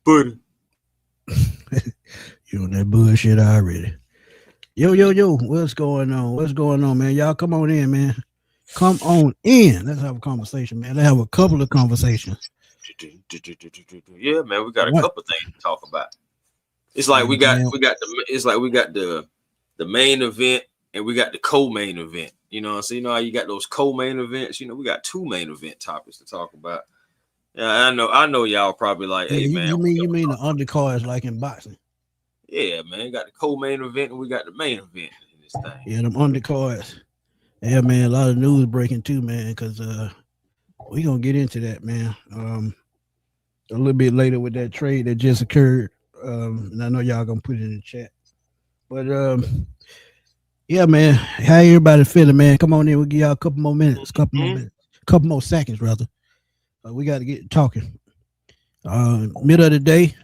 buddy. You on that bullshit already. Yo, what's going on? What's going on, man? Y'all come on in, man. Come on in. Let's have a conversation, man. Let's have a couple of conversations. Yeah, man, we got a couple things to talk about. It's like we got the main event and we got the co-main event. You know, so you know how you got those co-main events. You know, we got two main event topics to talk about. Yeah, I know y'all probably like, hey, man. You mean the undercards like in boxing? Yeah, man. Got the co-main event and we got the main event in this thing. Yeah, them undercards. Yeah, man. A lot of news breaking too, man. Because we gonna get into that, man. A little bit later with that trade that just occurred. And I know y'all gonna put it in the chat. But yeah, man. How everybody feeling, man? Come on in. We'll give y'all a couple more minutes, couple more seconds, rather. We got to get talking. Middle of the day.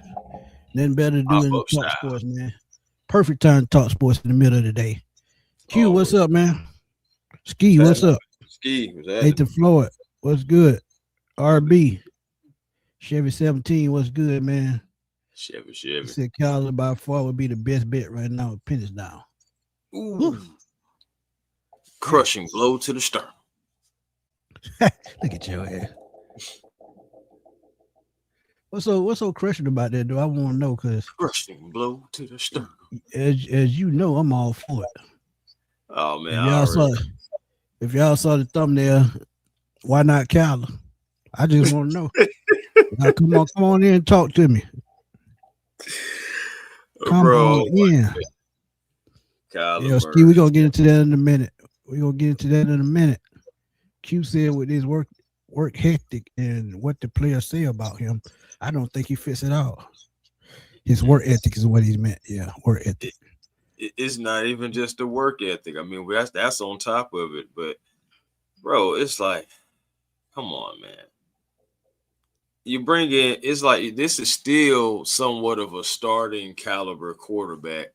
Nothing better to do than talk sports, man. Perfect time to talk sports in the middle of the day. Q, what's up, man? Ski, what's up? Ski, Nathan Floyd, what's good? RB, Chevy 17, what's good, man? Chevy. He said Cowler by far would be the best bet right now with Penix down. Ooh. Crushing blow to the sternum. Look at your ass. What's so crushing about that, though? I want to know, because crushing blow to the sternum. As you know, I'm all for it. Oh man, if y'all saw the thumbnail, why not Cowler? I just want to know. Now, come on in and talk to me. Come on in. Yeah, Steve, we're gonna get into that in a minute. Q said with his work ethic and what the players say about him, I don't think he fits it all. His work ethic is what he's meant. Yeah, work ethic. It's not even just the work ethic. I mean, that's on top of it. But, bro, it's like, come on, man. You bring in, it's like this is still somewhat of a starting caliber quarterback.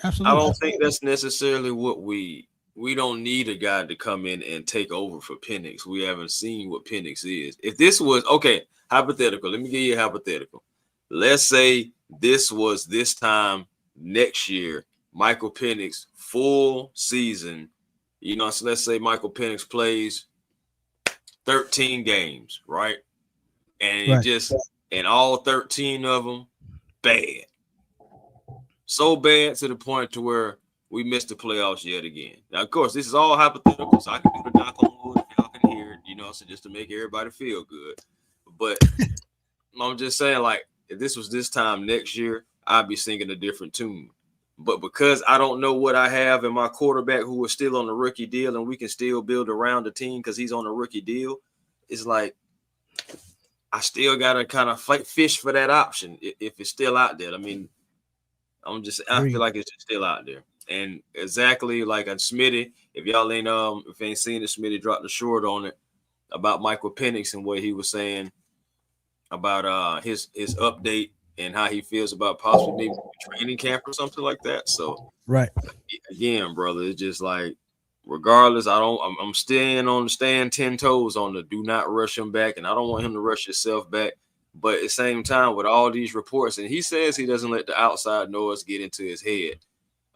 Absolutely. I don't think that's necessarily what we don't need a guy to come in and take over for Penix. We haven't seen what Penix is. If this was, okay, hypothetical. Let me give you a hypothetical. Let's say this was this time next year, Michael Penix full season. You know, so let's say Michael Penix plays 13 games, right? And and all 13 of them bad. So bad to the point to where we missed the playoffs yet again. Now, of course, this is all hypothetical, so I can do the knock on wood if y'all can hear it, you know, so just to make everybody feel good. But I'm just saying, like, if this was this time next year, I'd be singing a different tune. But because I don't know what I have in my quarterback who is still on the rookie deal and we can still build around the team because he's on a rookie deal, it's like I still got to kind of fish for that option if it's still out there. I mean, I feel like it's just still out there. And exactly like on Smitty, if y'all ain't seen it, Smitty dropped the short on it about Michael Penix and what he was saying about his update and how he feels about possibly maybe training camp or something like that. So again, brother, it's just like regardless, I'm staying 10 toes on the do not rush him back, and I don't want him to rush himself back. But at the same time, with all these reports, and he says he doesn't let the outside noise get into his head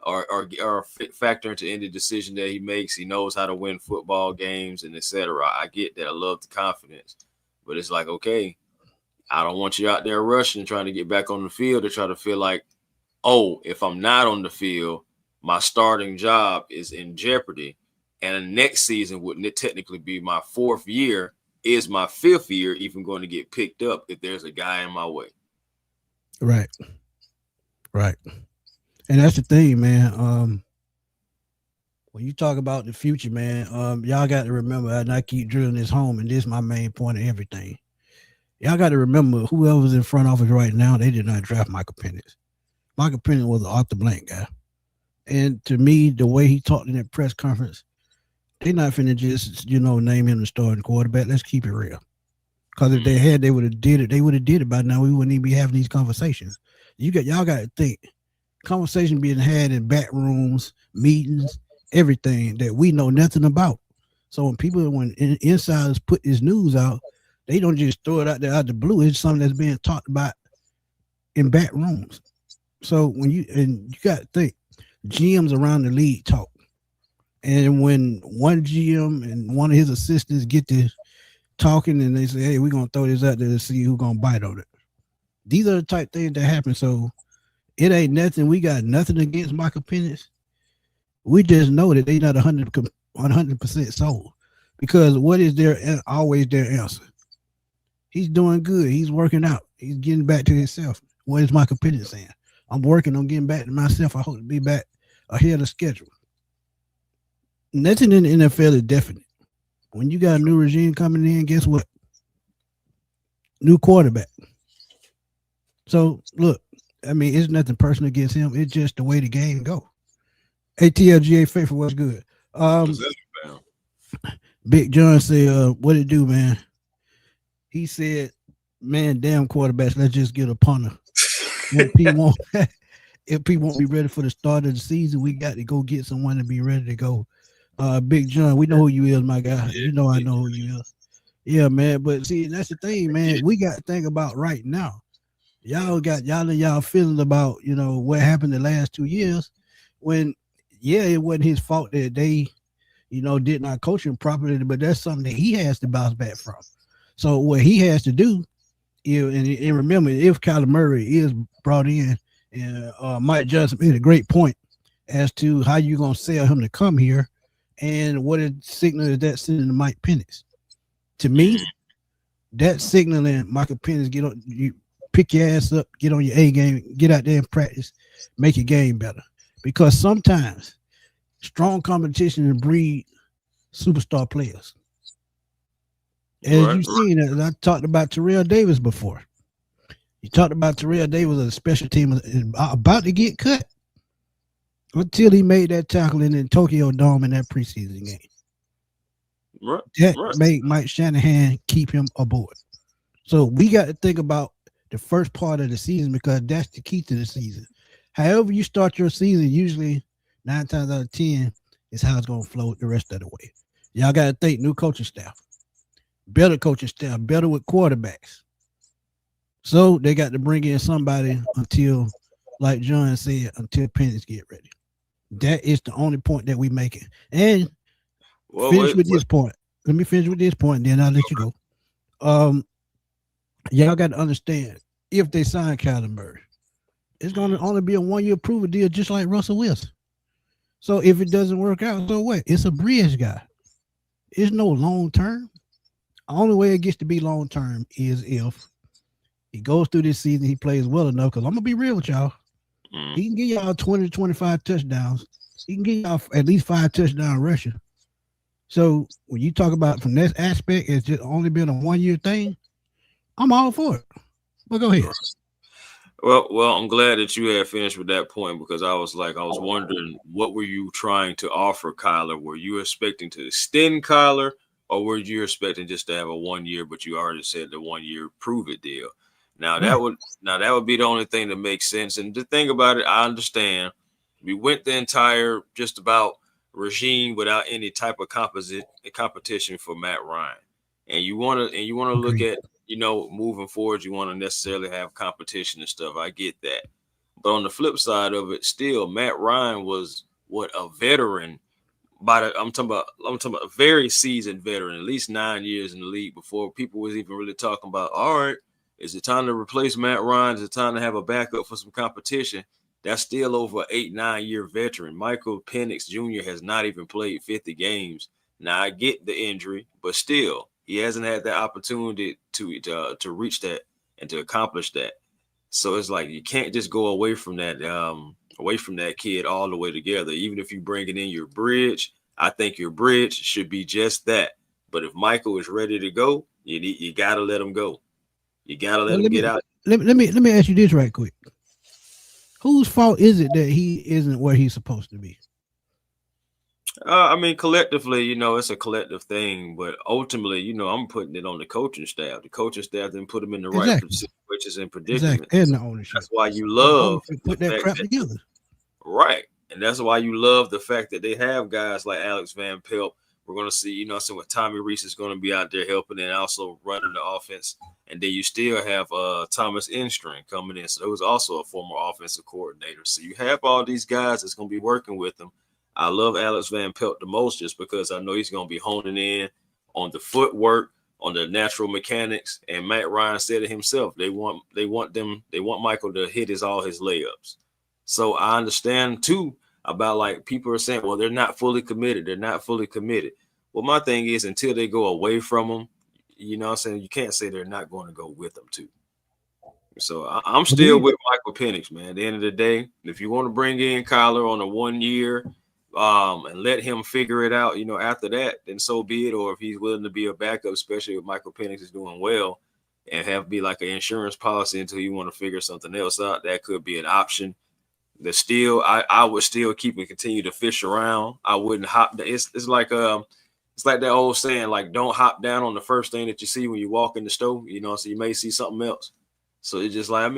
or factor into any decision that he makes. He knows how to win football games and etc. I get that. I love the confidence, but it's like, okay, I don't want you out there rushing, trying to get back on the field to try to feel like, oh, if I'm not on the field, my starting job is in jeopardy. And the next season wouldn't technically be my fourth year. Is my fifth year even going to get picked up if there's a guy in my way? Right. And that's the thing, man. When you talk about the future, man, y'all got to remember, and I keep drilling this home, and this is my main point of everything. Y'all got to remember, whoever's in front office right now, they did not draft Michael Penix. Michael Penix was an off the blank guy. And to me, the way he talked in that press conference, they're not finna just, name him the starting quarterback. Let's keep it real. Because if they would have did it. They would have did it by now. We wouldn't even be having these conversations. Y'all got to think. Conversation being had in back rooms, meetings, everything that we know nothing about. So when insiders put this news out, they don't just throw it out there out the blue. It's something that's being talked about in back rooms. So when you got to think, GMs around the league talk, and when one GM and one of his assistants get to talking and they say, "Hey, we're gonna throw this out there to see who's gonna bite on it." These are the type things that happen. So it ain't nothing. We got nothing against Michael Penix. We just know that they not 100% sold, because what is always their answer? He's doing good. He's working out. He's getting back to himself. What is Michael Penix saying? I'm working on getting back to myself. I hope to be back ahead of schedule. Nothing in the NFL is definite. When you got a new regime coming in, guess what? New quarterback. So look, I mean, it's nothing personal against him. It's just the way the game go. ATLGA Faithful, what's good? Big John said, what it do, man? He said, man, damn quarterbacks, let's just get a punter. If he won't be ready for the start of the season, we got to go get someone to be ready to go. Big John, we know who you is, my guy. You know I know who you is. Yeah, man. But see, that's the thing, man. We got to think about right now. Y'all and y'all feeling about, what happened the last 2 years when, it wasn't his fault that they, did not coach him properly, but that's something that he has to bounce back from. So what he has to do, and remember, if Kyler Murray is brought in, and Mike Johnson made a great point as to how you going to sell him to come here, and what a signal is that sending to Mike Penix. To me, that signaling Michael Penix, you pick your ass up, get on your A game, get out there and practice, make your game better. Because sometimes strong competition breed superstar players. As you've seen, as I talked about Terrell Davis before. You talked about Terrell Davis as a special team about to get cut until he made that tackle in the Tokyo Dome in that preseason game. That made Mike Shanahan keep him aboard. So we got to think about the first part of the season, because that's the key to the season. However you start your season, usually 9 times out of 10 is how it's going to flow the rest of the way. Y'all got to think new coaching staff, better coaching staff, better with quarterbacks. So they got to bring in somebody until, like John said, until Penix get ready. That is the only point that we making. And finish with this point. Let me finish with this point, then I'll let you go. Y'all got to understand, if they sign Kyler Murray, it's going to only be a 1-year approval deal, just like Russell Wilson. So if it doesn't work out, so what? It's a bridge guy. It's no long term. The only way it gets to be long term is if he goes through this season, he plays well enough. Because I'm going to be real with y'all. He can give y'all 20 to 25 touchdowns. He can give y'all at least 5 touchdown rushing. So when you talk about from that aspect, it's just only been a 1-year thing. I'm all for it. But go ahead. Well, I'm glad that you had finished with that point, because I was wondering, what were you trying to offer Kyler? Were you expecting to extend Kyler, or were you expecting just to have a 1 year, but you already said the 1 year prove it deal? Now that would be the only thing that makes sense. And the thing about it, I understand we went the entire just about regime without any type of competition for Matt Ryan. And you want to look at, moving forward, you want to necessarily have competition and stuff. I get that. But on the flip side of it, still, Matt Ryan was a veteran. I'm talking about a very seasoned veteran, at least 9 years in the league before people was even really talking about, all right, is it time to replace Matt Ryan? Is it time to have a backup for some competition? That's still over an 8-9 year veteran. Michael Penix Jr. has not even played 50 games. Now, I get the injury, but still, he hasn't had that opportunity to reach that and to accomplish that. So it's like you can't just go away from that kid all the way together. Even if you bring it in your bridge, I think your bridge should be just that. But if Michael is ready to go, you got to let him go. You got to let him get out. Let me ask you this right quick. Whose fault is it that he isn't where he's supposed to be? I mean, collectively, it's a collective thing, but ultimately, I'm putting it on the coaching staff. The coaching staff didn't put them in the right situations and predicaments. Exactly. And the ownership. That's why you love put that crap together. Right. And that's why you love the fact that they have guys like Alex Van Pelt, We're going to see, so what Tommy Reese is going to be out there helping and also running the offense. And then you still have Thomas Enstring coming in. So there was also a former offensive coordinator. So you have all these guys that's going to be working with them. I love Alex Van Pelt the most just because I know he's going to be honing in on the footwork, on the natural mechanics. And Matt Ryan said it himself. They want Michael to hit all his layups. So I understand too about like people are saying, well, they're not fully committed. They're not fully committed. Well, my thing is until they go away from them, you know what I'm saying? You can't say they're not going to go with them too. So I'm still with Michael Penix, man. At the end of the day, if you want to bring in Kyler on a 1 year and let him figure it out, after that, then so be it. Or if he's willing to be a backup, especially if Michael Penix is doing well and have be like an insurance policy until you want to figure something else out, that could be an option. I would still keep and continue to fish around. I wouldn't hop. It's like that old saying, like, don't hop down on the first thing that you see when you walk in the store, so you may see something else. So it's just like,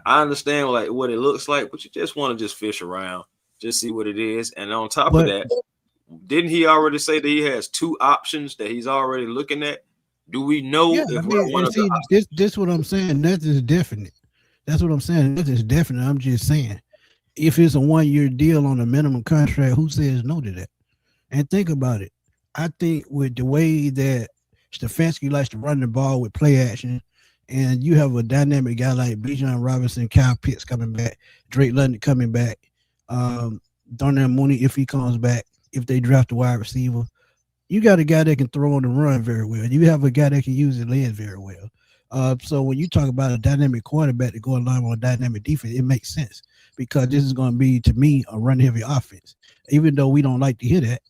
I understand like what it looks like, but you just want to just fish around, just see what it is. And on top of that, didn't he already say that he has 2 options that he's already looking at? Do we know if one of the this what I'm saying? That is definite. That's what I'm saying. That is definite. I'm just saying, if it's a 1 year deal on a minimum contract, who says no to that? And think about it. I think with the way that Stefanski likes to run the ball with play action, and you have a dynamic guy like Bijan Robinson, Kyle Pitts coming back, Drake London coming back, Darnell Mooney if he comes back, if they draft a wide receiver, you got a guy that can throw on the run very well. You have a guy that can use his legs very well. So when you talk about a dynamic quarterback to go along with a dynamic defense, it makes sense because this is going to be, to me, a run-heavy offense. Even though we don't like to hear that,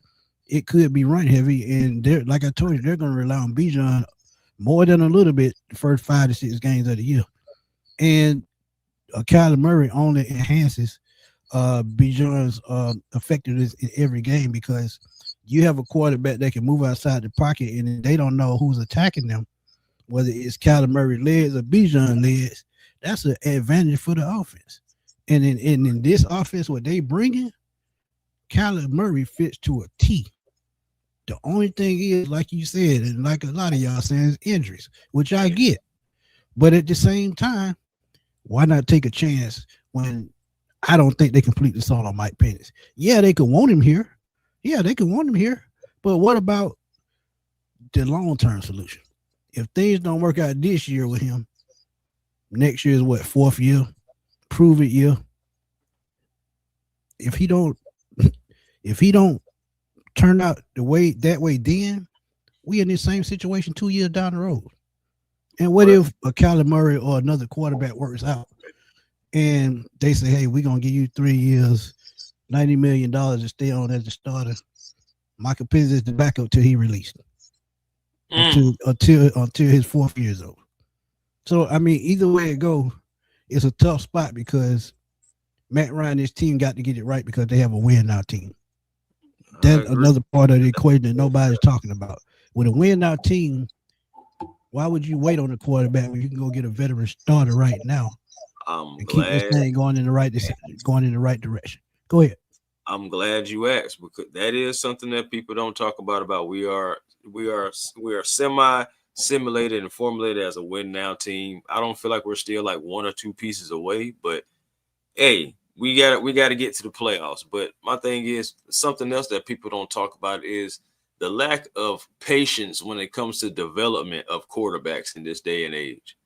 it could be run-heavy, and they're, like I told you, they're going to rely on Bijan more than a little bit the first 5 to 6 games of the year. And Kyler Murray only enhances Bijan's effectiveness in every game because you have a quarterback that can move outside the pocket and they don't know who's attacking them, whether it's Kyler Murray legs or Bijan legs. That's an advantage for the offense. And in this offense, what they bringing, Kyler Murray fits to a T. The only thing is, like you said, and like a lot of y'all saying, is injuries, which I get. But at the same time, why not take a chance when I don't think they completely sold on Mike Penix? Yeah, they could want him here. But what about the long-term solution? If things don't work out this year with him, next year is what, 4th year, prove it year. If he don't turn out that way, then we in the same situation 2 years down the road. And what if a Kyler Murray or another quarterback works out and they say, hey, we're going to give you 3 years, $90 million to stay on as a starter. Michael Penix is the backup till he released until his 4th year is over. So, either way it goes, it's a tough spot because Matt Ryan and his team got to get it right because they have a win now team. That's another part of the equation that nobody's talking about. With a win now team, why would you wait on the quarterback when you can go get a veteran starter right now and keep this thing going in the right direction? Go ahead. I'm glad you asked because that is something that people don't talk about. We are semi-simulated and formulated as a win now team. I don't feel like we're still like 1 or 2 pieces away, but hey, we got to get to the playoffs. But my thing is something else that people don't talk about is the lack of patience when it comes to development of quarterbacks in this day and age.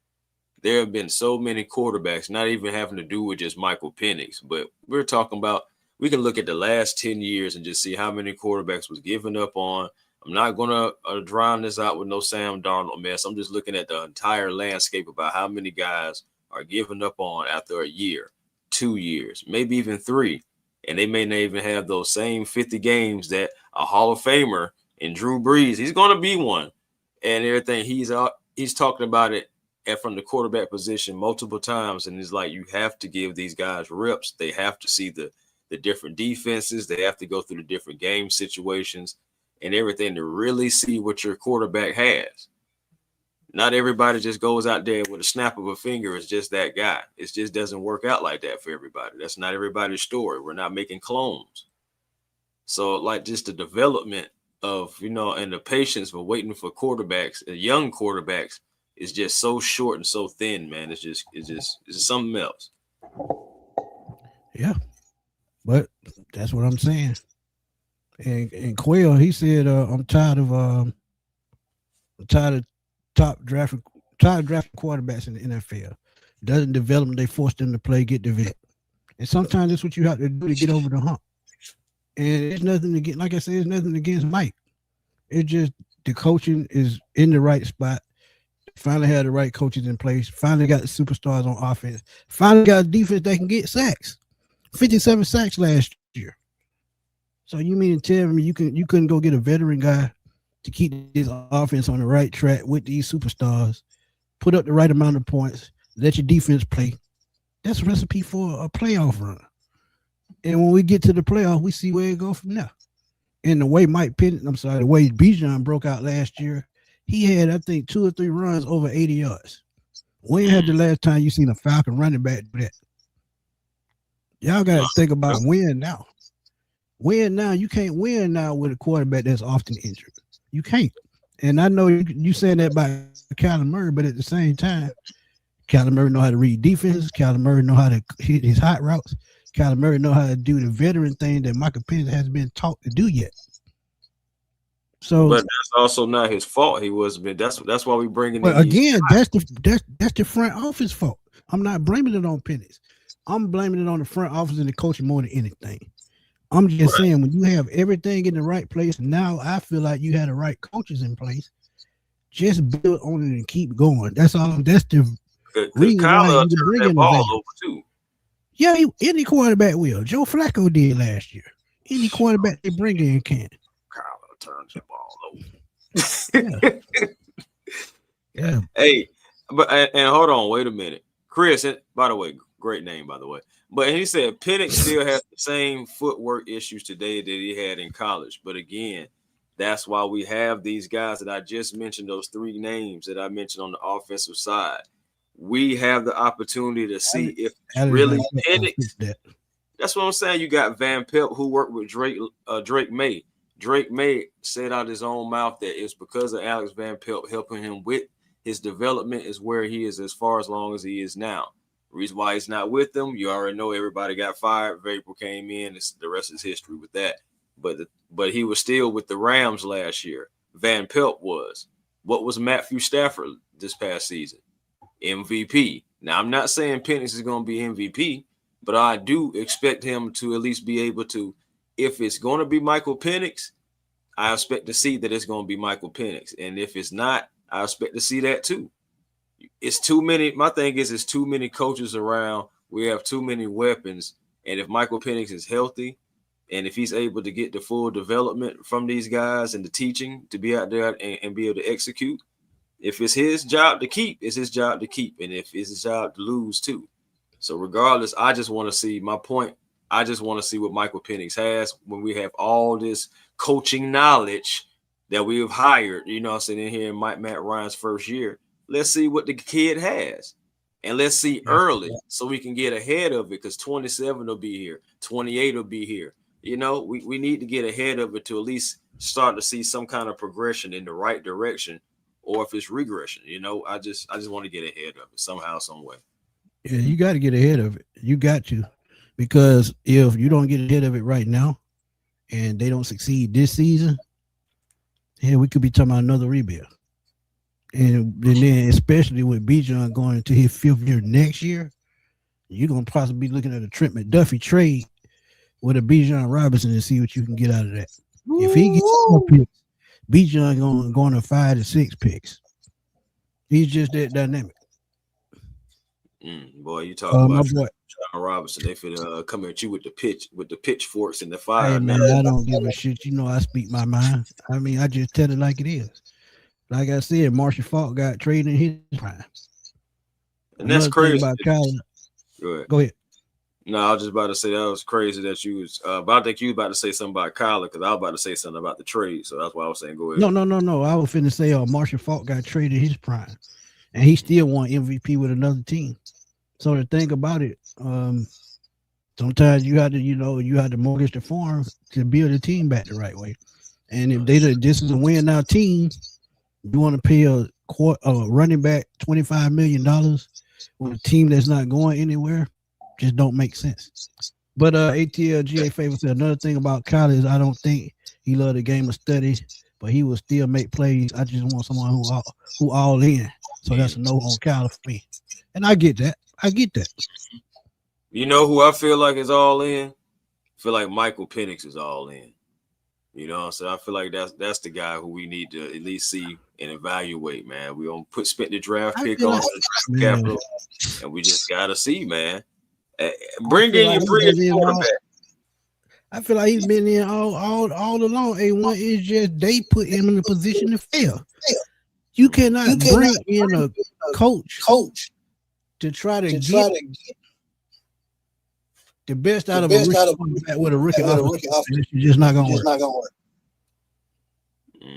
There have been so many quarterbacks, not even having to do with just Michael Penix, but we're talking about, we can look at the last 10 years and just see how many quarterbacks was given up on. I'm not going to drown this out with no Sam Darnold mess. I'm just looking at the entire landscape about how many guys are given up on after a year, 2 years, maybe even 3. And they may not even have those same 50 games that a Hall of Famer in Drew Brees, he's going to be one. And everything, he's talking about it from the quarterback position multiple times. And it's like, you have to give these guys reps. They have to see the different defenses. They have to go through the different game situations and everything to really see what your quarterback has. Not everybody just goes out there with a snap of a finger is just that guy. It just doesn't work out like that for everybody. That's not everybody's story. We're not making clones. So like just the development of and the patience for waiting for quarterbacks, young quarterbacks, is just so short and so thin, man. It's something else. Yeah, but that's what I'm saying. And Quayle, he said, I'm tired of top drafting tired of drafting quarterbacks in the NFL. Doesn't develop them, they force them to play, get developed. And sometimes that's what you have to do to get over the hump. And it's nothing against, like I said, it's nothing against Mike. It's just the coaching is in the right spot. Finally had the right coaches in place. Finally got the superstars on offense. Finally got a defense that can get sacks. 57 sacks last year. So you mean to tell me you couldn't go get a veteran guy to keep this offense on the right track with these superstars, put up the right amount of points, let your defense play? That's a recipe for a playoff run. And when we get to the playoff, we see where it goes from there. And the way the way Bijan broke out last year, he had, I think, 2 or 3 runs over 80 yards. When had the last time you seen a Falcon running back do that? Y'all got to think about win now. Win now. You can't win now with a quarterback that's often injured. You can't. And I know you saying that about Kyler Murray, but at the same time, Kyler Murray know how to read defenses. Kyler Murray know how to hit his hot routes. Kyler Murray know how to do the veteran thing that Michael Penix hasn't been taught to do yet. So, but that's also not his fault. He wasn't been. That's why we bring it. But again, that's the front office fault. I'm not blaming it on Penix. I'm blaming it on the front office and the coaching more than anything. I'm just saying, when you have everything in the right place, now I feel like you had the right coaches in place. Just build on it and keep going. That's all. That's the reason why you bring in the ball over too. Yeah, any quarterback will. Joe Flacco did last year. Any quarterback they bring in can. Kyler turns the ball over. Yeah. Hey, but and hold on, wait a minute, Chris. By the way, great name, by the way. But he said Penix still has the same footwork issues today that he had in college. But again, that's why we have these guys that I just mentioned, those 3 names that I mentioned on the offensive side. We have the opportunity to see if it's really Penix. That's what I'm saying. You got Van Pelt, who worked with Drake May. Drake May said out his own mouth that it's because of Alex Van Pelt helping him with his development is where he is as far as long as he is now. Reason why he's not with them, you already know. Everybody got fired. Vapor came in. The rest is history with that. But he was still with the Rams last year. Van Pelt was. What was Matthew Stafford this past season? MVP. Now, I'm not saying Penix is going to be MVP, but I do expect him to at least be able to. If it's going to be Michael Penix, I expect to see that it's going to be Michael Penix. And if it's not, I expect to see that too. It's too many. My thing is, it's too many coaches around. We have too many weapons. And if Michael Penix is healthy, and if he's able to get the full development from these guys and the teaching to be out there and be able to execute, if it's his job to keep, it's his job to keep. And if it's his job to lose too. So regardless, I just want to see my point. I just want to see what Michael Penix has when we have all this coaching knowledge that we have hired, sitting here in Matt Ryan's first year. Let's see what the kid has. And let's see early so we can get ahead of it, because 27 will be here. 28 will be here. We need to get ahead of it to at least start to see some kind of progression in the right direction, or if it's regression. I just want to get ahead of it somehow, some way. Yeah, you got to get ahead of it. You got to. Because if you don't get ahead of it right now and they don't succeed this season, we could be talking about another rebuild. And then especially with Bijan going into his 5th year next year, you're going to possibly be looking at a Trent McDuffie trade with a Bijan Robinson to see what you can get out of that. If he gets 4 picks, Bijan going to 5 to 6 picks. He's just that dynamic. Boy, you talk about my boy John Robinson. They finna come at you with the pitchforks and the fire. Hey man, I don't give a shit. I speak my mind. I mean, I just tell it like it is. Like I said, Marshall Falk got traded in his prime. And that's crazy. About Kyler. Go ahead. No, I was just about to say that was crazy that you was. But I think you was about to say something about Kyler, because I was about to say something about the trade. So that's why I was saying go ahead. No. I was finna say Marshall Falk got traded in his prime, and he still won MVP with another team. So the thing about it, sometimes you had to mortgage the farm to build a team back the right way. And if this is a win now team, you want to pay a running back $25 million with a team that's not going anywhere, just don't make sense. But ATLGA Favor said another thing about Kyle is I don't think he loved the game of study, but he will still make plays. I just want someone who all in. So that's a no on Kyle for me. And I get that. You know who I feel like is all in? I feel like Michael Penix is all in. You know, so I feel like that's the guy who we need to at least see and evaluate, man. We don't spend the draft pick on the capital, and we just gotta see, man. Bring in your brilliant quarterback. I feel like he's been in all along. A1 is just they put him in a position to fail. You cannot bring in a coach to try to get the best out of a rookie quarterback with a rookie offense. It's just not gonna work.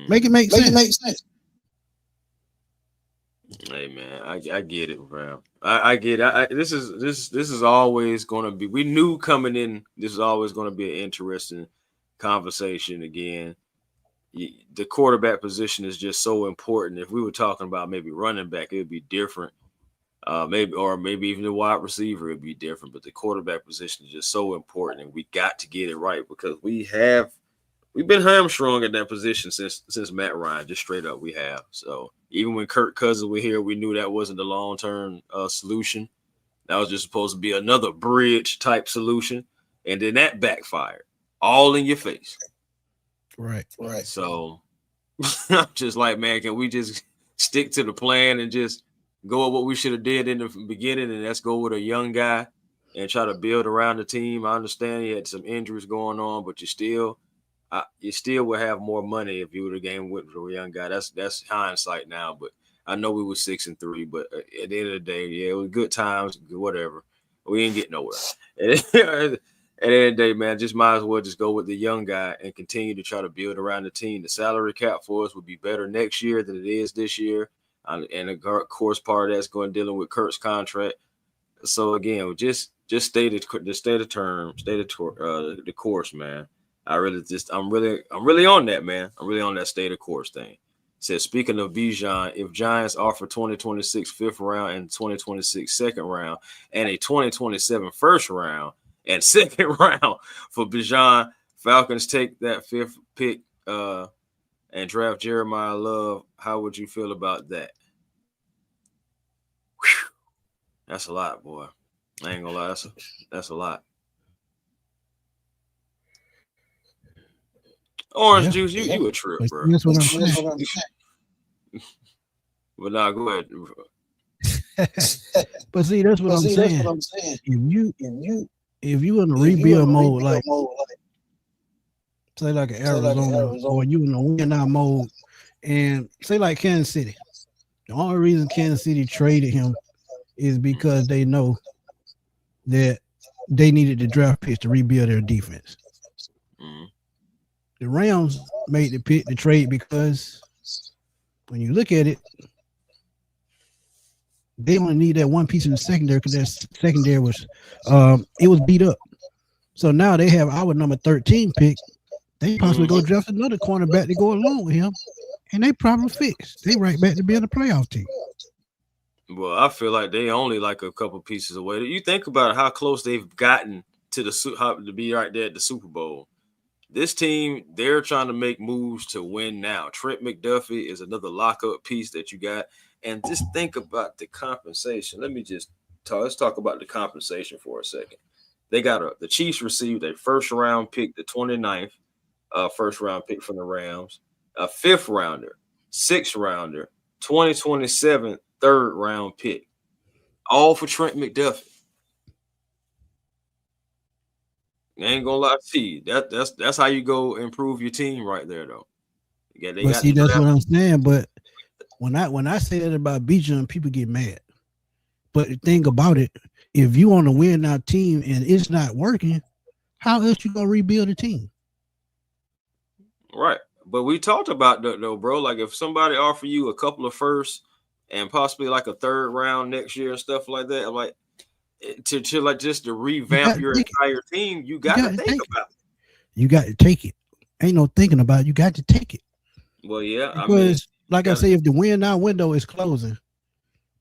Make it make sense. Hey man, I get it, bro. I get it. This is always going to be. We knew coming in, this is always going to be an interesting conversation. Again, the quarterback position is just so important. If we were talking about maybe running back, it would be different. Maybe even the wide receiver would be different. But the quarterback position is just so important, and we got to get it right because we've been hamstrung at that position since Matt Ryan. Just straight up, we have. So even when Kirk Cousins was here, we knew that wasn't the long-term solution. That was just supposed to be another bridge type solution, and then that backfired, all in your face. Right. So I'm just like, man, can we just stick to the plan and just go with what we should have did in the beginning, and let's go with a young guy and try to build around the team. I understand you had some injuries going on, but you still would have more money if you would have game with a young guy. That's hindsight now, but I know we were 6-3, but at the end of the day, yeah, it was good times, whatever. We ain't get nowhere. At the end of the day, man, just might as well just go with the young guy and continue to try to build around the team. The salary cap for us would be better next year than it is this year. And of course, part of that's going dealing with Kurt's contract. So again, just stay the course, man. I'm really on that, man. I'm really on that stay the course thing. Says, speaking of Bijan, if Giants offer 2026 fifth round and 2026 second round and a 2027 first round and second round for Bijan, Falcons take that fifth pick and draft Jeremiah Love. How would you feel about that? Whew. That's a lot, boy. I ain't gonna lie. That's a lot. Orange juice, you a trip, bro. That's what I'm saying. But nah, go ahead. But see, that's what I'm saying. If you in a rebuild mode, like say like an Arizona, or you in a win now mode, and say like Kansas City, the only reason Kansas City traded him is because they know that they needed the draft picks to rebuild their defense. Mm-hmm. The Rams made the trade because when you look at it, they only need that one piece in the secondary because their secondary was it was beat up. So now they have our number 13 pick. They possibly go draft another cornerback to go along with him, and they probably fixed. They right back to being a playoff team. Well, I feel like they only like a couple pieces away. You think about how close they've gotten to to be right there at the Super Bowl. This team, they're trying to make moves to win now. Trent McDuffie is another lockup piece that you got. And just think about the compensation. Let's talk about the compensation for a second. They got the Chiefs received a first-round pick, the 29th first-round pick from the Rams, a fifth-rounder, sixth-rounder, 2027 third-round pick, all for Trent McDuffie. I ain't gonna lie to you. That's how you go improve your team right there, though. That's what I'm saying. But when I say that about Bijan, people get mad. But the thing about it, if you want to win our team and it's not working, how else you gonna rebuild a team? Right. But we talked about that though, bro. Like if somebody offer you a couple of firsts and possibly like a third round next year and stuff like that, I'm like to like just to revamp your entire team, you got to think about it. You got to take it. Ain't no thinking about it. You got to take it. Well, yeah, I mean, Because, like I say, if the win now window is closing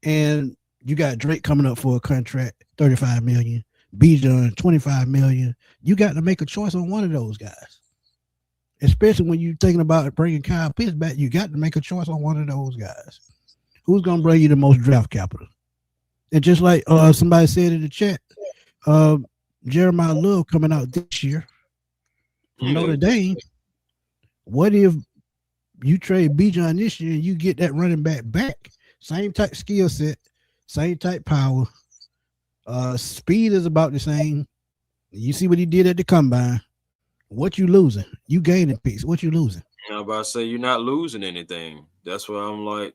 and you got Drake coming up for a contract, 35 million, Bijan, 25 million, you got to make a choice on one of those guys. Especially when you're thinking about bringing Kyle Pitts back, you got to make a choice on one of those guys. Who's going to bring you the most draft capital? And just like somebody said in the chat, Jeremiah Love coming out this year from Notre Dame. What if you trade Bijan this year and you get that running back? Same type skill set, same type power. Speed is about the same. You see what he did at the combine. What you losing? You gaining picks. What you losing? I'm about to say you're not losing anything. That's why I'm like,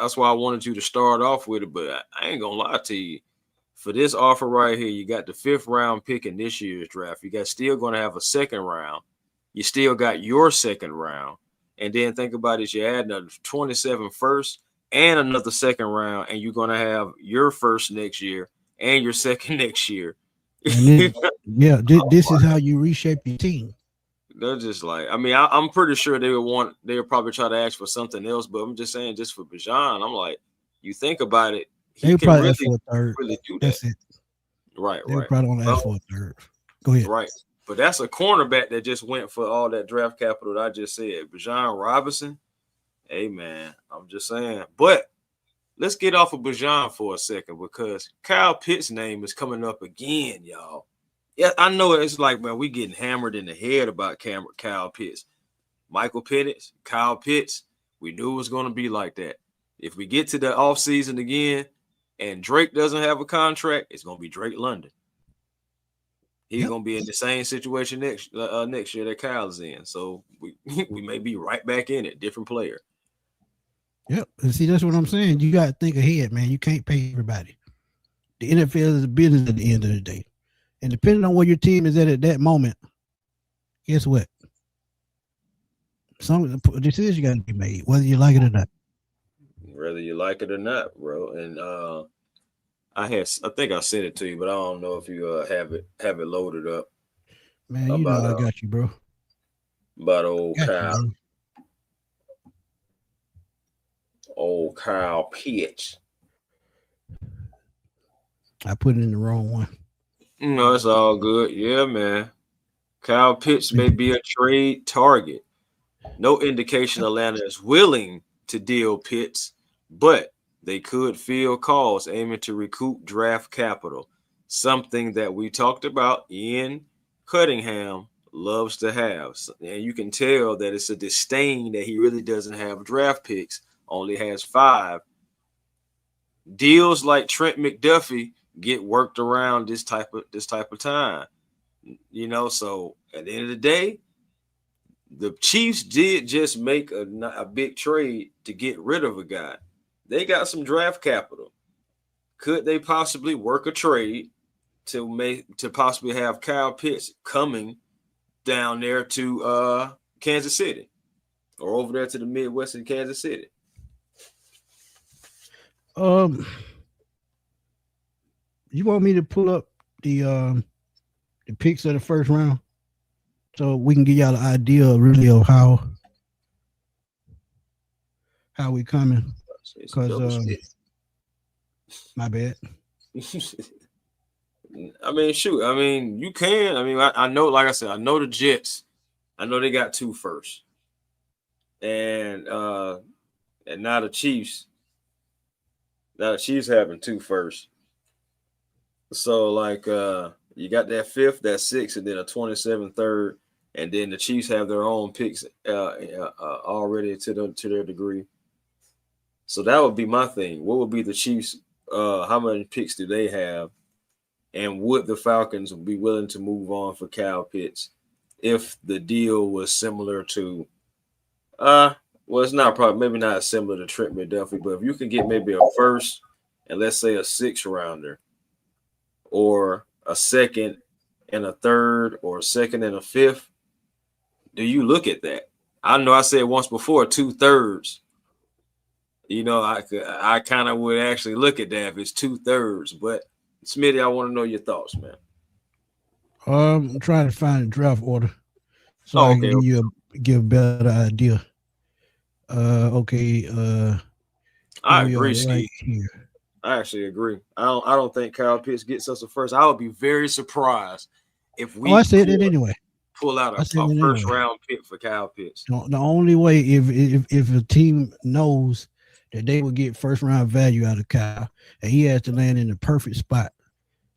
that's why I wanted you to start off with it. But I ain't gonna lie to you. For this offer right here, you got the 5th round pick in this year's draft. You got still going to have a 2nd round. You still got your 2nd round. And then think about it, you add another 27 first and another 2nd round, and you're going to have your 1st next year and your 2nd next year. And then, this is how you reshape your team. They're just like, I mean, I'm pretty sure they would probably try to ask for something else, but I'm just saying, just for Bijan, I'm like, you think about it, they can probably ask for a third. Really do that. That's it. Right. They probably want to ask for a third. Go ahead. Right. But that's a cornerback that just went for all that draft capital that I just said. Bijan Robinson. Hey, man, I'm just saying. But let's get off of Bijan for a second because Kyle Pitts' name is coming up again, y'all. Yeah, I know it's like, man, we getting hammered in the head about Kyle Pitts. Michael Penix, Kyle Pitts, we knew it was going to be like that. If we get to the offseason again and Drake doesn't have a contract, it's going to be Drake London. He's going to be in the same situation next year that Kyle's in. So we may be right back in it, different player. Yep. And see, that's what I'm saying. You got to think ahead, man. You can't pay everybody. The NFL is a business at the end of the day. And depending on where your team is at that moment, guess what? Some decisions got to be made, whether you like it or not. Whether you like it or not, bro. And I think I sent it to you, but I don't know if you have it loaded up. Man, you know I got you, bro. About old Kyle. Old Kyle Pitts. I put it in the wrong one. No, it's all good. Yeah, man. Kyle Pitts may be a trade target. No indication Atlanta is willing to deal Pitts, but they could field calls aiming to recoup draft capital, something that we talked about. Ian Cunningham loves to have. And you can tell that it's a disdain that he really doesn't have draft picks, only has 5. Deals like Trent McDuffie get worked around this type of time. You know, so at the end of the day, the Chiefs did just make a big trade to get rid of a guy. They got some draft capital. Could they possibly work a trade to possibly have Kyle Pitts coming down there to Kansas City or over there to the Midwest in Kansas City? You want me to pull up the picks of the first round so we can give y'all an idea really of how we coming? Because my bad. I mean, shoot. I mean, you can. I mean, I know. Like I said, I know the Jets. I know they got 2 first, and now the Chiefs. Now the Chiefs having 2 first. So like you got that 5th, that 6th, and then a 27th third, and then the Chiefs have their own picks already to their degree. So that would be my thing. What would be the Chiefs? How many picks do they have? And would the Falcons be willing to move on for Kyle Pitts if the deal was similar to well, it's not probably maybe not similar to Trent McDuffie, but if you can get maybe a 1st and let's say a 6th rounder, or a 2nd and a 3rd, or a 2nd and a 5th, do you look at that? I know I said once before 2/3. You know, I kind of would actually look at that if it's 2/3. But Smitty, I want to know your thoughts, man. I'm trying to find a draft order so Oh, I can okay. give a better idea. Okay. Here I we are agree, right Ski. here. I actually agree. I don't think Kyle Pitts gets us a first. I would be very surprised if Oh, I we said that anyway. pull out I said a that first anyway. round pick for Kyle Pitts. The only way if a team knows that they will get first round value out of Kyle, and he has to land in the perfect spot,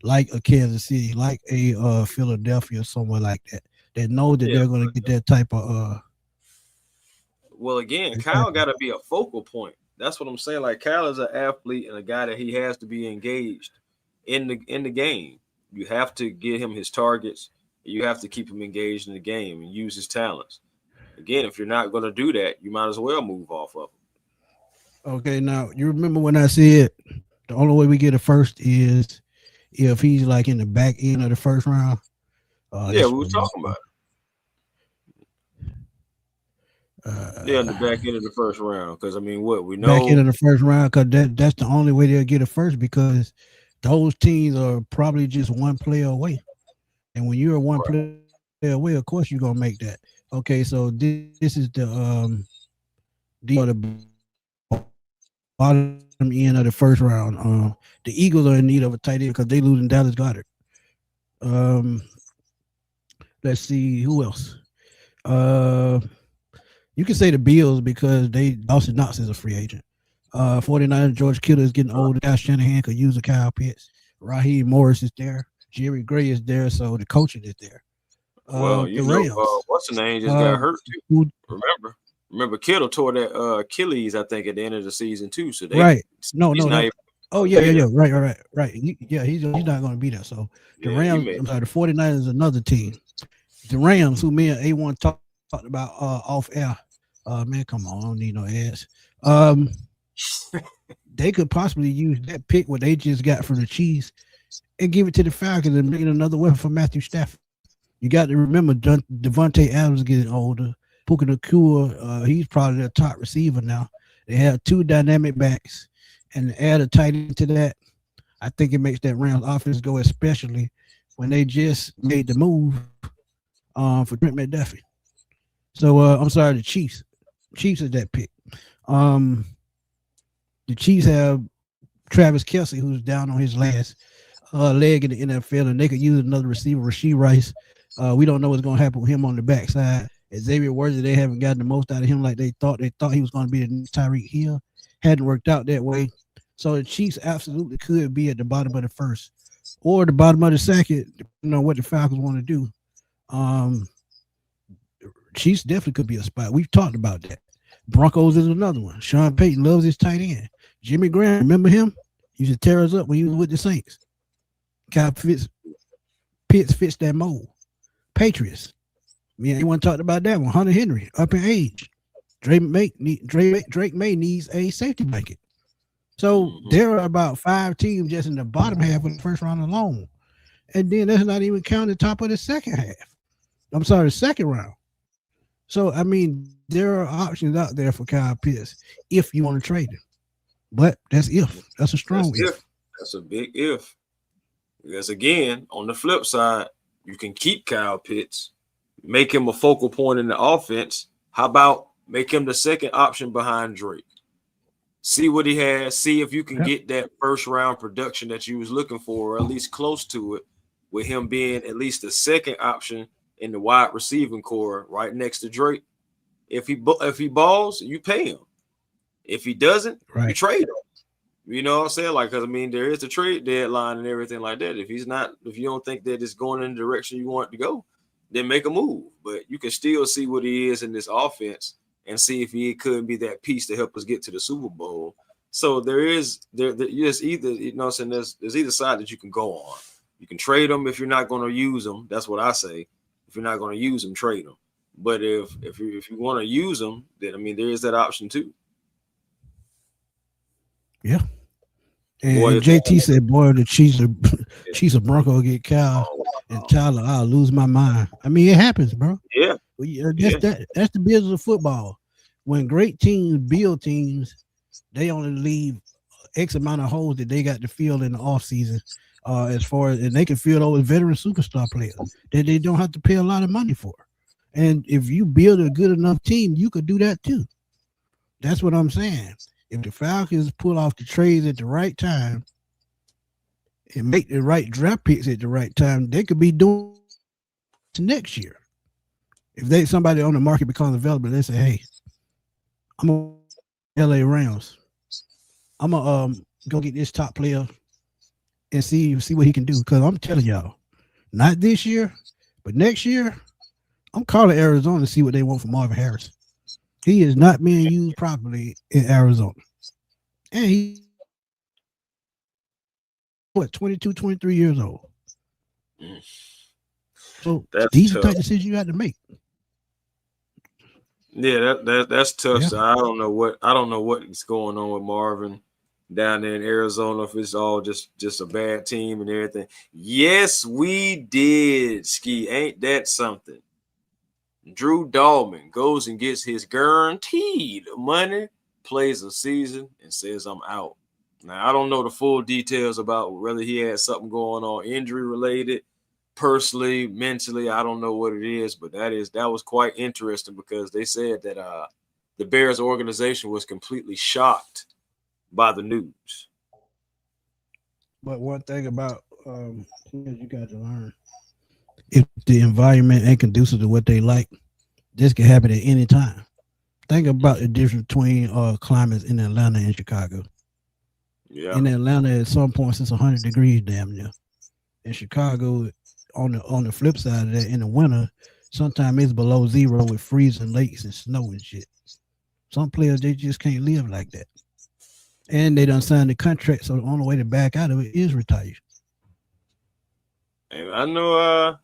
like a Kansas City, like a Philadelphia, or somewhere like that, that know that Yeah. they're going to get that type of Well, again, that type Kyle got to be a focal point. That's what I'm saying. Like Kyle is an athlete and a guy that he has to be engaged in the game. You have to get him his targets. You have to keep him engaged in the game and use his talents. Again, if you're not going to do that, you might as well move off of of. Okay, now you remember when I said the only way we get a first is if he's like in the back end of the first round. him. Yeah, This we were one. talking about it. Yeah, in the back end of the first round. Because I mean, what we Back end know, of the first round because that's the only way they'll get it first because those teams are probably just one player away. And when you're one player away, of course you're gonna make that. Okay, so this is the bottom end of the first round. The Eagles are in need of a tight end because they losing Dallas Goddard. Um, let's see who else. Uh, you can say the Bills because Dawson Knox is a free agent. 49ers, George Kittle is getting older. Kyle Shanahan could use a Kyle Pitts. Raheem Morris is there. Jerry Gray is there. So the coaching is there. well, The Rams. what's the name just got hurt too. Who, Remember, Kittle tore that Achilles, I think, at the end of the season too. So right. No, he's no, not no. even Oh, gonna yeah, be yeah, there. yeah. Right. Yeah, he's not going to be there. So the Yeah, he Rams, made. I'm sorry, the 49ers is another team. The Rams, who me and A1 talked about off air. Man, come on. I don't need no ads. They could possibly use that pick what they just got from the Chiefs and give it to the Falcons and make it another weapon for Matthew Stafford. You got to remember Devontae Adams getting older. Puka Nacua, he's probably their top receiver now. They have two dynamic backs, and add a tight end to that. I think it makes that Rams offense go, especially when they just made the move for Trent McDuffie. So I'm sorry, the Chiefs. Chiefs is that pick. Um, the Chiefs have Travis Kelce, who's down on his last leg in the NFL, and they could use another receiver, Rasheed Rice. We don't know what's going to happen with him on the backside. Xavier Worthy, they haven't gotten the most out of him like they thought. They thought he was going to be the next Tyreek Hill. Hadn't worked out that way. So the Chiefs absolutely could be at the bottom of the first or the bottom of the second, depending on what the Falcons want to do. Chiefs definitely could be a spot. We've talked about that. Broncos is another one. Sean Payton loves his tight end. Jimmy Graham, remember him? He used to tear us up when he was with the Saints. Kyle Pitts fits that mold. Patriots. Anyone talked about that one? Hunter Henry, up in age. Drake May needs a safety blanket. So there are about 5 teams just in the bottom half of the first round alone. And then that's not even counting the top of the second half. I'm sorry, the second round. So, I mean, there are options out there for Kyle Pitts if you want to trade him. But that's if. That's a strong if. That's a big if. Because, again, on the flip side, you can keep Kyle Pitts, make him a focal point in the offense. How about make him the second option behind Drake? See what he has. See if you can get that first round production that you was looking for, or at least close to it, with him being at least the second option in the wide receiving core right next to Drake. If he balls, you pay him. If he doesn't, you trade him. You know what I'm saying? Like, because I mean, there is a trade deadline and everything like that. If you don't think that it's going in the direction you want it to go, then make a move. But you can still see what he is in this offense and see if he could be that piece to help us get to the Super Bowl. So there's either, you know what I'm saying, there's either side that you can go on. You can trade them if you're not going to use them. That's what I say. If you're not going to use them, trade them. But if you want to use them, then I mean there is that option too. Yeah. And JT said, "Boy, the Chiefs are Bronco get Cal and Tyler. I'll lose my mind." I mean, it happens, bro. Yeah. That's the business of football. When great teams build teams, they only leave X amount of holes that they got to fill in the offseason. As far as, and they can fill those veteran superstar players that they don't have to pay a lot of money for. And if you build a good enough team, you could do that too. That's what I'm saying. If the Falcons pull off the trades at the right time and make the right draft picks at the right time, they could be doing next year. If they somebody on the market becomes available, they say, "Hey, I'm gonna LA Rams. I'm gonna go get this top player and see what he can do." Because I'm telling y'all, not this year, but next year, I'm calling Arizona to see what they want from Marvin Harris. He is not being used properly in Arizona, and he what 22, 23 years old. Mm. So That's these are the tough. type of decisions you have to make. Yeah, that's tough. Yeah. So I don't know what is going on with Marvin down there in Arizona. If it's all just a bad team and everything. Yes, we did. Ski, ain't that something? Drew Dahlman goes and gets his guaranteed money, plays a season, and says I'm out. Now I don't know the full details about whether he had something going on injury related, personally, mentally. I don't know what it is, but that was quite interesting because they said that the Bears organization was completely shocked by the news. But one thing about players you got to learn, if the environment ain't conducive to what they like, this can happen at any time. Think about the difference between climates in Atlanta and Chicago. Yeah. In Atlanta, at some points, it's 100 degrees damn near. In Chicago, on the flip side of that, in the winter, sometimes it's below zero with freezing lakes and snow and shit. Some players they just can't live like that, and they don't sign the contract, so the only way to back out of it is retire. And I know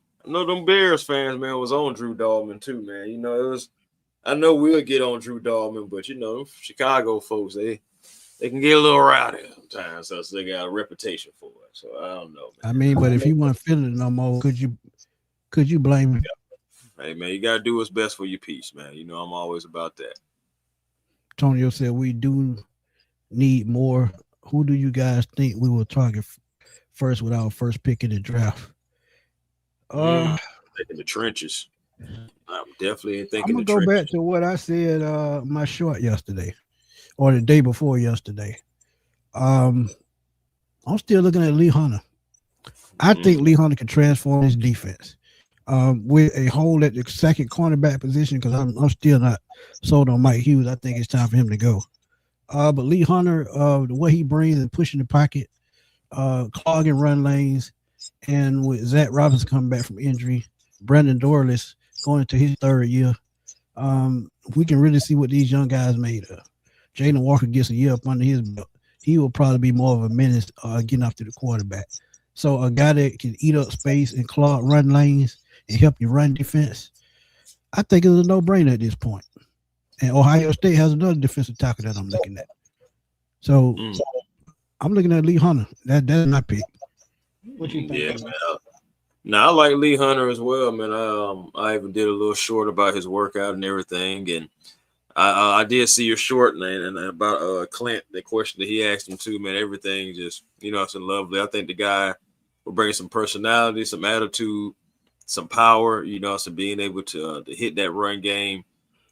them Bears fans, man, was on Drew Dahlman too, man. It was I know we'll get on Drew Dahlman, but Chicago folks, they can get a little rowdy sometimes, so they got a reputation for it. So I don't know, I mean, but man. if he wasn't feeling it no more, could you blame him? Hey, man, you gotta do what's best for your peace, man. I'm always about that. Antonio said we do need more. Who do you guys think we will target first with our first pick in the draft? Mm, Uh, in the trenches. I'm definitely I'm thinking gonna the go back trenches. to what I said my short yesterday or the day before yesterday. Um, I'm still looking at Lee Hunter. I think Mm, Lee Hunter can transform his defense with a hole at the second cornerback position because I'm still not sold on Mike Hughes. I think it's time for him to go. But Lee Hunter, the way he brings and pushing the pocket, clogging run lanes, and with Zach Robinson coming back from injury, Brandon Dorless going into his third year, we can really see what these young guys made of. Jalen Walker gets a year up under his belt. He will probably be more of a menace getting after the quarterback. So a guy that can eat up space and clog run lanes and help you run defense, I think it's a no-brainer at this point. And Ohio State has another defensive tackle that I'm looking at. So mm, I'm looking at Lee Hunter. That's my pick. What you think, yeah, man? man. Now I like Lee Hunter as well, man. I even did a little short about his workout and everything, and I did see your short, man, and about Clint, the question that he asked him too, man. Everything just it's lovely. I think the guy will bring some personality, some attitude, some power. So being able to hit that run game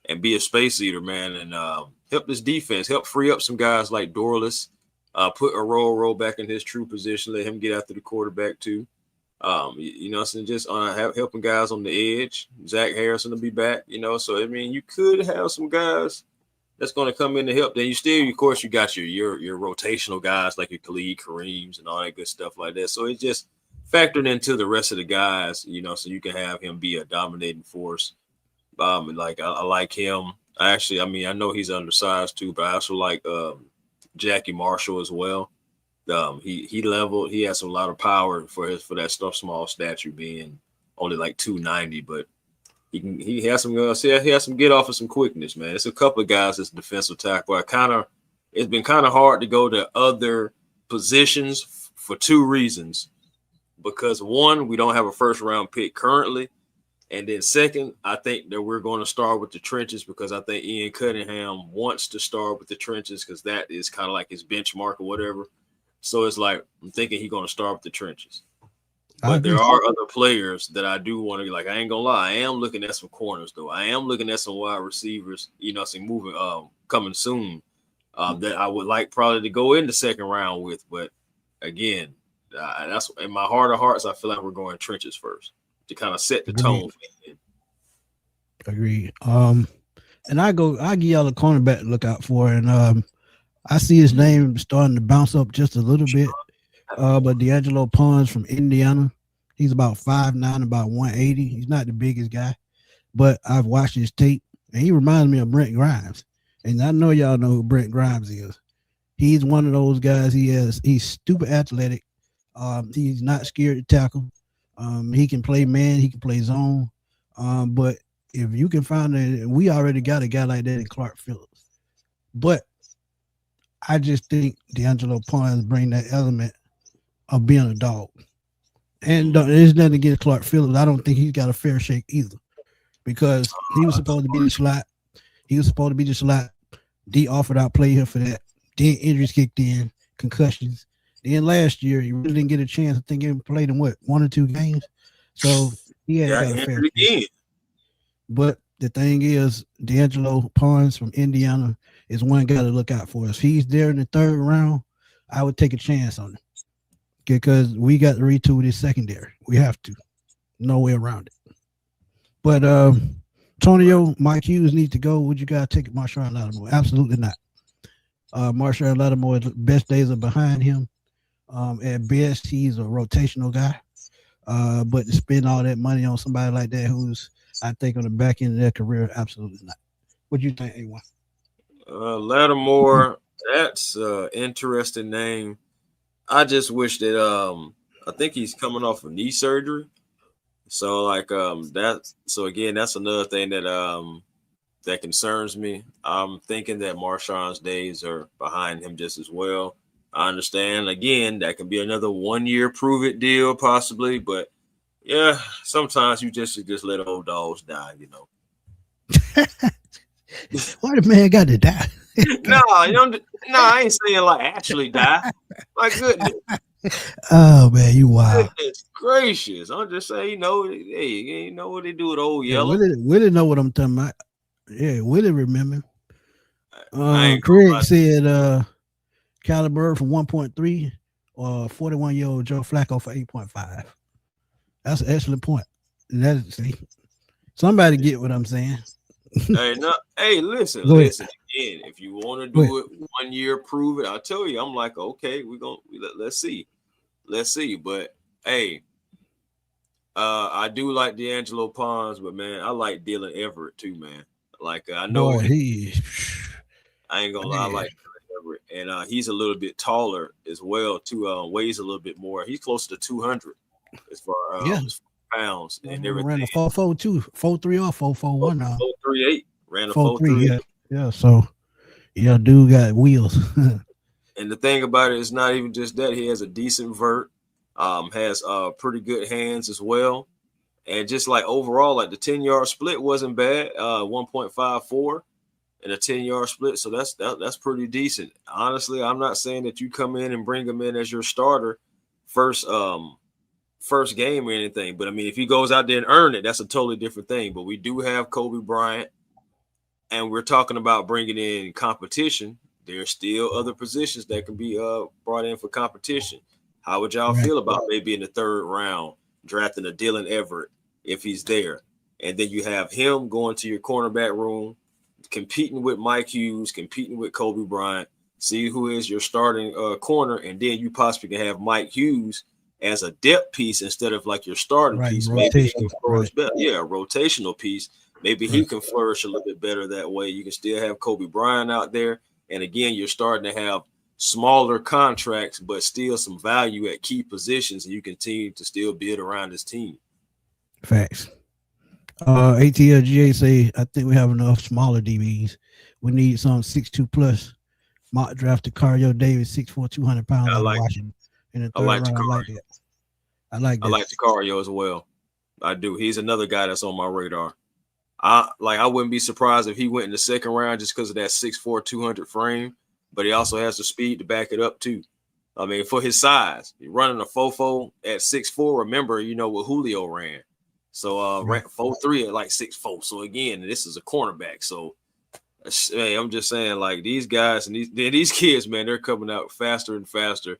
and be a space eater, man, and help this defense, help free up some guys like Dorless, put a roll back in his true position, let him get after the quarterback too. So just helping guys on the edge. Zach Harrison will be back, So I mean, you could have some guys that's going to come in to help. Then you still, of course, you got your rotational guys like your Khalid Kareems and all that good stuff like that. So it's just factored into the rest of the guys, so you can have him be a dominating force. I like him. I mean, I know he's undersized too, but I also like Jackie Marshall as well. He has a lot of power for that stuff small stature being only like 290, but he has some he has some get off of some quickness, man. It's a couple of guys that's defensive tackle. It's been kind of hard to go to other positions for two reasons. Because one, we don't have a first round pick currently. And then second, I think that we're going to start with the trenches because I think Ian Cunningham wants to start with the trenches because that is kind of like his benchmark or whatever. So it's like I'm thinking he's going to start with the trenches. But there are other players that I do want to like. I ain't gonna lie. I am looking at some corners though. I am looking at some wide receivers. Some moving, coming soon. That I would like probably to go in the second round with. But again, that's in my heart of hearts. I feel like we're going trenches first to kind of set the tone. Agreed. And I give y'all a cornerback to look out for, and I see his name starting to bounce up just a little bit. But D'Angelo Pons from Indiana, he's about 5'9", about 180. He's not the biggest guy, but I've watched his tape, and he reminds me of Brent Grimes. And I know y'all know who Brent Grimes is. He's one of those guys. He's stupid athletic. He's not scared to tackle. He can play man. He can play zone. But if you can find we already got a guy like that in Clark Phillips. But I just think D'Angelo Pons bring that element of being a dog. And there's nothing against Clark Phillips. I don't think he's got a fair shake either, because he was supposed to be the slot. He was supposed to be the slot. D offered out play here for that. Then injuries kicked in, concussions. Then last year, he really didn't get a chance. I think he played in 1 or 2 games. So he had got a fair shake. But the thing is, D'Angelo Pons from Indiana is one guy to look out for. If he's there in the third round, I would take a chance on him, because we got to retool this secondary. We have to. No way around it. But Antonio, Mike Hughes needs to go. Would you guys take Marshawn Lattimore? Absolutely not. Marshawn Lattimore's best days are behind him. At best, he's a rotational guy. But to spend all that money on somebody like that who's, I think, on the back end of their career, absolutely not. What do you think, A1? Lattimore, that's an interesting name. I just wish that I think he's coming off of knee surgery. So that's another thing that that concerns me. I'm thinking that Marshawn's days are behind him just as well. I understand, again, that can be another 1-year prove it deal possibly, but yeah, sometimes you just let old dogs die, Why the man got to die? No, I ain't saying like actually die. My goodness. Oh man, you wild. Goodness gracious. I'm just saying, hey, you know what they do with old yellow. Willie know what I'm talking about. Yeah, Willie remember. Craig said caliber from 1.3 or 41-year-old Joe Flacco for 8.5. That's an excellent point. See, somebody get what I'm saying. Listen again. If you want to do it 1 year, prove it. I'll tell you. I'm like, okay, let's see. But hey, I do like D'Angelo Pons, but man, I like Dylan Everett too, man. Like I know I ain't gonna lie, I like Dylan Everett, and he's a little bit taller as well too. Weighs a little bit more. He's close to 200 as far as pounds and everything. Ran a 4.42, 4.3 or 4.41 now. 4.38. Ran a 4.38. Yeah. So dude got wheels. And the thing about it is not even just that. He has a decent vert, has pretty good hands as well. And just like overall, like the 10-yard split wasn't bad, 1.54 and a 10-yard split. So that's pretty decent. Honestly, I'm not saying that you come in and bring him in as your starter first game or anything. But I mean, if he goes out there and earn it, that's a totally different thing. But we do have Kobe Bryant, and we're talking about bringing in competition. There's still other positions that can be brought in for competition. How would y'all feel about maybe in the third round drafting a Dylan Everett if he's there? And then you have him going to your cornerback room, competing with Mike Hughes, competing with Kobe Bryant, see who is your starting corner, and then you possibly can have Mike Hughes as a depth piece instead of like your starting piece. Maybe he can flourish better. Yeah, a rotational piece. Maybe he can flourish a little bit better that way. You can still have Kobe Bryant out there. And again, you're starting to have smaller contracts, but still some value at key positions, and you continue to still build around this team. Facts. ATLGA say, I think we have enough smaller DBs. We need some 6'2 plus. Mock drafted Cario Davis, 6'4", 200 pounds. I like Washington in the third round. I like that. I like Cario as well. I do. He's another guy that's on my radar. I wouldn't be surprised if he went in the second round just because of that 6'4", 200 frame, but he also has the speed to back it up too. I mean, for his size, running a 4.4 at 6'4". Remember, you know what Julio ran. So ran 4.3 at like 6'4". So again, this is a cornerback. So hey, I'm just saying, like these guys and these kids, man, they're coming out faster and faster.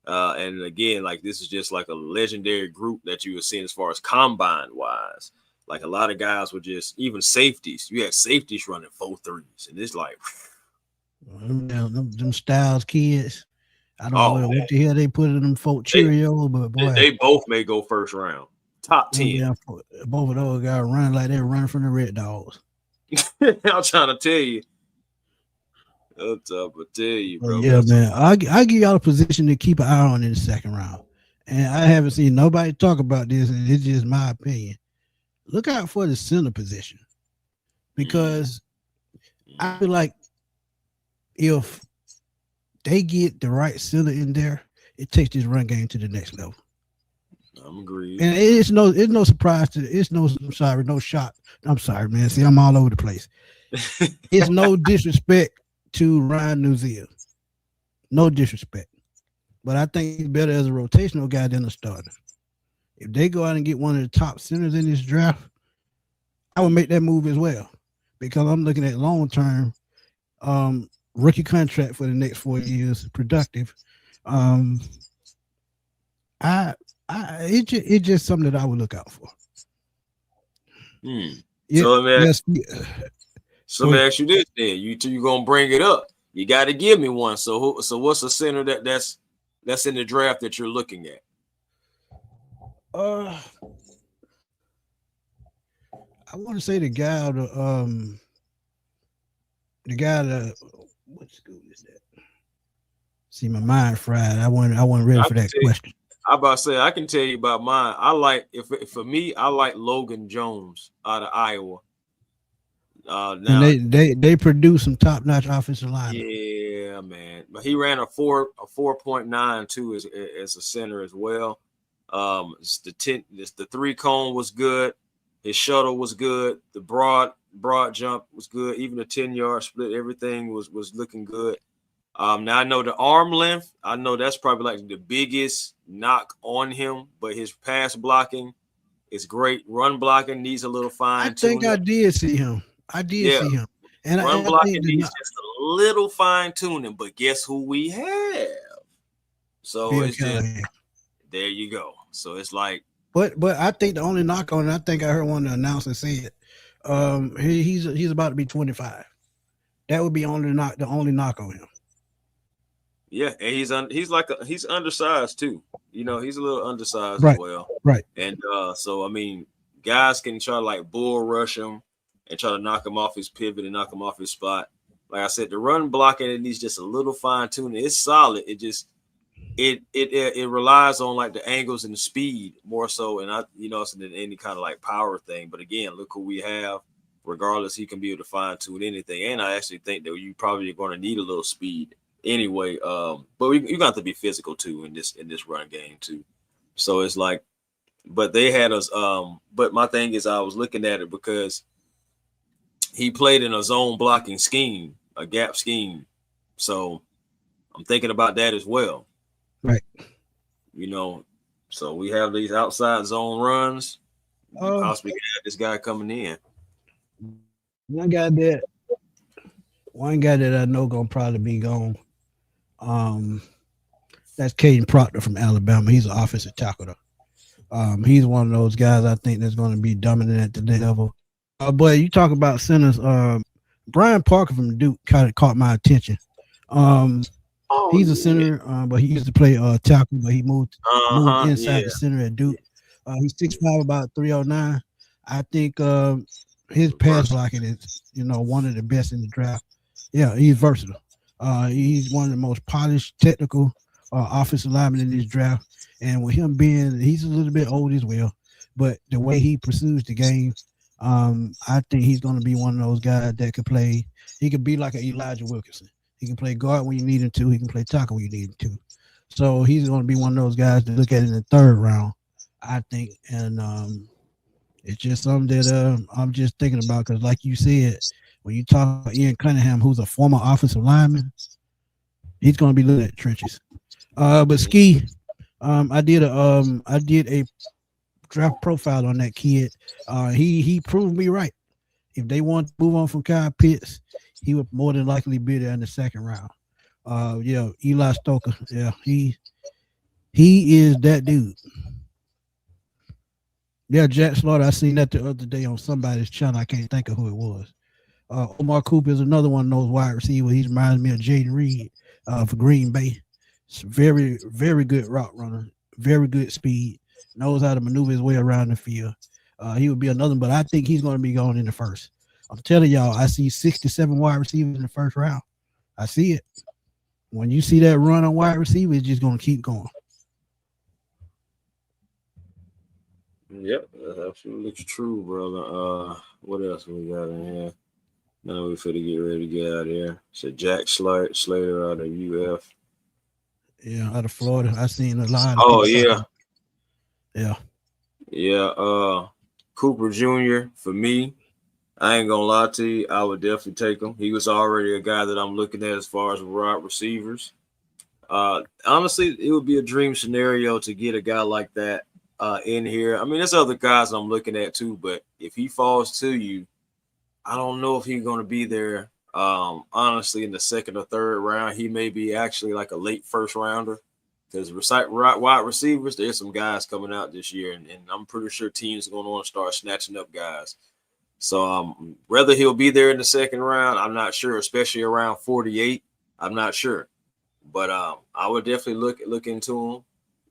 And again, like this is just like a legendary group that you were seeing as far as combine wise. Like a lot of guys were just even safeties. You had safeties running 4.3s, and it's like them Styles kids. I don't know what the hell they put in them folk Cheerios, but boy, they both may go first round, top 10. Both of those guys running like they're running from the Red Dogs. I'm trying to tell you. Bro. Yeah, man. I give y'all a position to keep an eye on in the second round. And I haven't seen nobody talk about this, and it's just my opinion. Look out for the center position. Because I feel like if they get the right center in there, it takes this run game to the next level. I'm agreed. And it's no surprise no shot. I'm sorry, man. See, I'm all over the place. It's no disrespect to Ryan Nuzil. No disrespect. But I think he's better as a rotational guy than a starter. If they go out and get one of the top centers in this draft, I would make that move as well. Because I'm looking at long-term rookie contract for the next 4 years, productive. It's just something that I would look out for. So let me ask you this then. You gonna bring it up. You gotta give me one. So what's a center that's in the draft that you're looking at? I want to say the guy what school is that? See, my mind fried. I wasn't ready for that question. I'm about to say I can tell you about mine. I like for me, I like Logan Jones out of Iowa. Now they produce some top-notch offensive line. Yeah, man. But he ran a 4.92 as a center as well. The 3-cone was good. His shuttle was good. The broad jump was good. Even the 10-yard split, everything was looking good. Now I know the arm length. I know that's probably like the biggest knock on him, but his pass blocking is great. Run blocking needs a little fine tuning. I think I did see him. See him. And run blocking needs just a little fine tuning, but guess who we have? So it's just there you go. So it's like, but I think the only knock on it, I think I heard one of the announcers say it. He's about to be 25. That would be the only knock on him. Yeah, and he's undersized too. You know, he's a little undersized as well. Right. And so I mean, guys can try to like bull rush him and try to knock him off his pivot and knock him off his spot. Like I said, the run blocking, it needs just a little fine tuning. It's solid. It just it relies on like the angles and the speed more so, and than any kind of like power thing. But again, look who we have. Regardless, he can be able to fine tune anything. And I actually think that you probably are going to need a little speed anyway. But you got to be physical too in this run game too. So it's like, but they had us. But my thing is, I was looking at it because he played in a zone blocking scheme, a gap scheme. So I'm thinking about that as well. Right. So we have these outside zone runs. Possibly have this guy coming in. One guy that I know gonna probably be gone. That's Caden Proctor from Alabama. He's an offensive tackle though. He's one of those guys I think that's going to be dominant at the level. But you talk about centers. Brian Parker from Duke kind of caught my attention. He's a center, but he used to play tackle, but he moved inside the center at Duke. He's 6'5", about 309. I think his pass blocking is, one of the best in the draft. Yeah, he's versatile. He's one of the most polished, technical offensive linemen in this draft. And with him he's a little bit old as well, but the way he pursues the game, I think he's going to be one of those guys that could play. He could be like an Elijah Wilkinson. He can play guard when you need him to. He can play tackle when you need him to. So he's going to be one of those guys to look at in the third round, I think. And it's just something that I'm just thinking about because, like you said, when you talk about Ian Cunningham, who's a former offensive lineman, he's going to be looking at trenches. But Ski, I did a draft profile on that kid. He proved me right. If they want to move on from Kyle Pitts, he would more than likely be there in the second round. Yeah, Eli Stoker. Yeah, he is that dude. Yeah, Jack Slaughter. I seen that the other day on somebody's channel. I can't think of who it was. Omar Cooper is another one of those wide receivers. He reminds me of Jaden Reed for Green Bay. It's very, very good route runner, very good speed, knows how to maneuver his way around the field. He would be another, but I think he's going to be going in the first. I'm telling y'all, I see 67 wide receivers in the first round. I see it. When you see that run on wide receiver, it's just going to keep going. Yep, that's absolutely true, brother. What else we got in here? Now we finna get ready to get out of here. So Jack Slater out of UF. Yeah, out of Florida, I seen a lot of Oh people. yeah, Yeah. yeah. Cooper Jr. for me. I ain't gonna lie to you. I would definitely take him. He was already a guy that I'm looking at as far as wide receivers. Honestly, it would be a dream scenario to get a guy like that in here. I mean, there's other guys I'm looking at too, but if he falls to you, I don't know if he's going to be there. Honestly, in the second or third round, he may be actually like a late first rounder because wide receivers, there's some guys coming out this year, and I'm pretty sure teams are going to want to start snatching up guys. So whether he'll be there in the second round, I'm not sure, especially around 48. I'm not sure. But I would definitely look into him.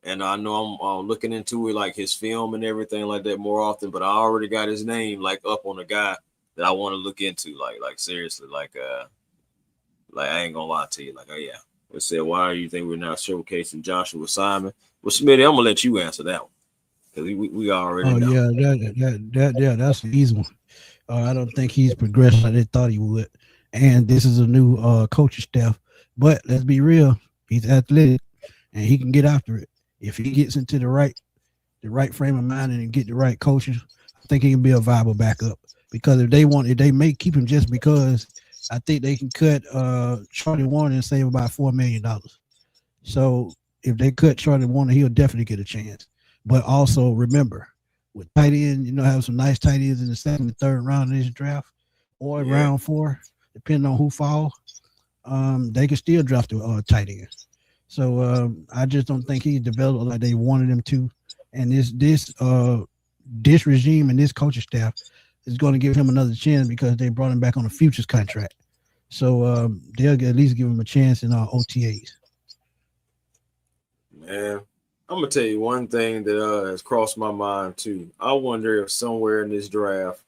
And I know I'm looking into it, like his film and everything like that more often, but I already got his name like up on a guy that I want to look into, like seriously, like I ain't gonna lie to you, like, oh yeah. We said, why do you think we're not showcasing Joshua Simon? Well, Smitty, I'm gonna let you answer that one because we already Oh know. yeah, that's an easy one. I don't think he's progressed like they thought he would. And this is a new coaching staff. But let's be real, he's athletic and he can get after it. If he gets into the right frame of mind and get the right coaching, I think he can be a viable backup. Because if they may keep him just because I think they can cut Charlie Warner and save about $4 million. So if they cut Charlie Warner, he'll definitely get a chance. But also remember, with tight end, have some nice tight ends in the second and third round of this draft, or round 4, depending on who falls. They can still draft a tight end. So I just don't think he's developed like they wanted him to. And this regime and this coaching staff is going to give him another chance because they brought him back on a futures contract. So they'll at least give him a chance in our OTAs. Man, I'm gonna tell you one thing that has crossed my mind too. I wonder if somewhere in this draft,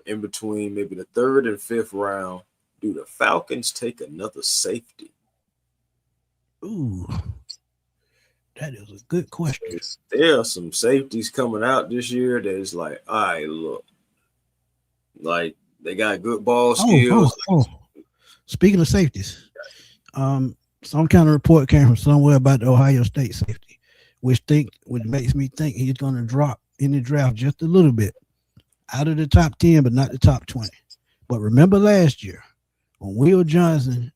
in between maybe the third and fifth round, do the Falcons take another safety? Ooh, that is a good question. There are some safeties coming out this year that is like, all right, look, like they got good ball skills. Speaking of safeties, some kind of report came from somewhere about the Ohio State safety, which makes me think he's going to drop in the draft just a little bit out of the top 10, but not the top 20. But remember last year when Will Johnson